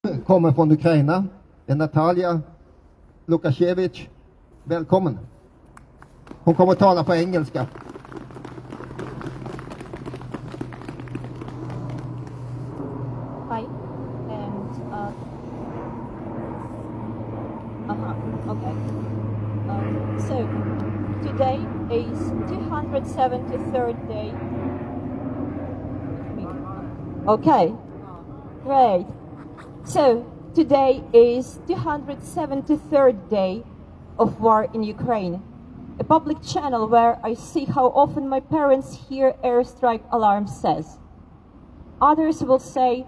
Kommer från Ukraina. Det är Nataliia Lukashevych. Välkommen. Hon kommer att tala på engelska. Hi, and okay. So today is 273rd day. Okay, great. So today is 273rd day of war in Ukraine. A public channel where I see how often my parents hear airstrike alarms says. Others will say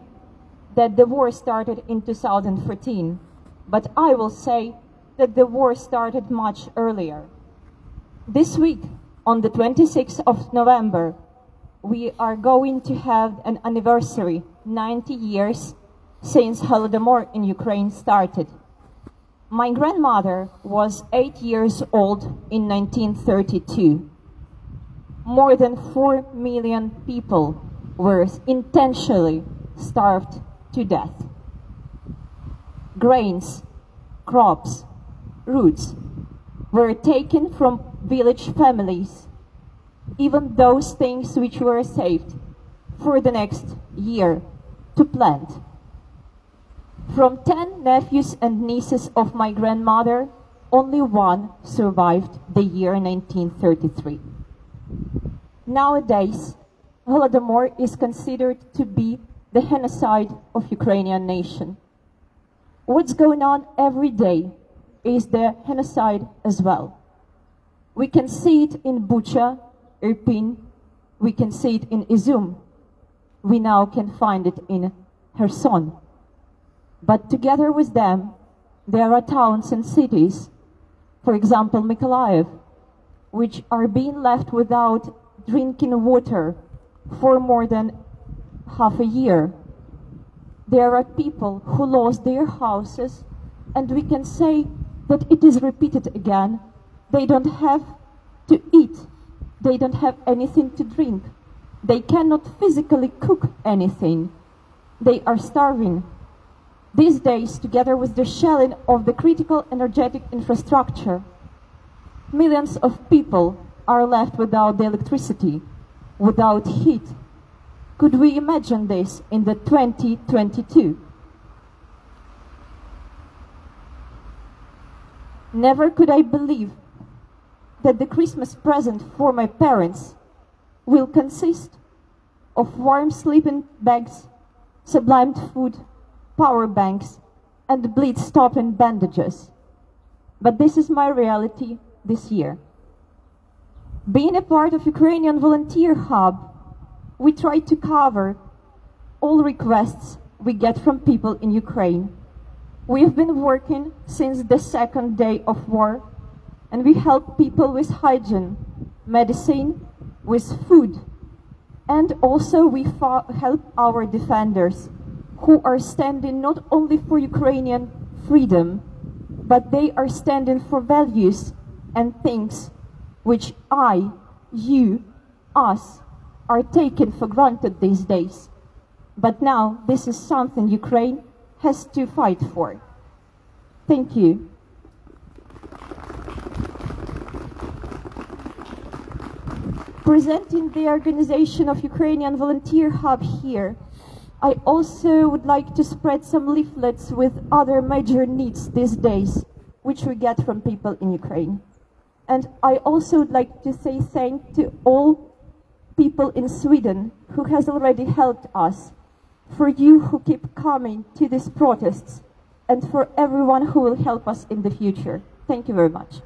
that the war started in 2014, but I will say that the war started much earlier. This week, on the 26th of November, we are going to have an anniversary, 90 years since Holodomor in Ukraine started. My grandmother was 8 years old in 1932. More than 4 million people were intentionally starved to death. Grains, crops, roots were taken from village families, even those things which were saved for the next year to plant. From 10 nephews and nieces of my grandmother, only one survived the year 1933. Nowadays, Holodomor is considered to be the genocide of Ukrainian nation. What's going on every day is the genocide as well. We can see it in Bucha, Irpin, we can see it in Izum. We now can find it in Kherson. But together with them, there are towns and cities, for example, Mykolaiv, which are being left without drinking water for more than half a year. There are people who lost their houses, and we can say that it is repeated again. They don't have to eat. They don't have anything to drink. They cannot physically cook anything. They are starving. These days, together with the shelling of the critical energetic infrastructure, millions of people are left without the electricity, without heat. Could we imagine this in the 2022? Never could I believe that the Christmas present for my parents will consist of warm sleeping bags, sublimed food, power banks, and bleed-stopping bandages. But this is my reality this year. Being a part of Ukrainian Volunteer Hub, we try to cover all requests we get from people in Ukraine. We have been working since the second day of war, and we help people with hygiene, medicine, with food, and also we help our defenders who are standing not only for Ukrainian freedom, but they are standing for values and things which I, you, us, are taken for granted these days. But now this is something Ukraine has to fight for. Thank you. Presenting the organization of Ukrainian Volunteer Hub here, I also would like to spread some leaflets with other major needs these days, which we get from people in Ukraine. And I also would like to say thank to all people in Sweden who has already helped us, for you who keep coming to these protests, and for everyone who will help us in the future. Thank you very much.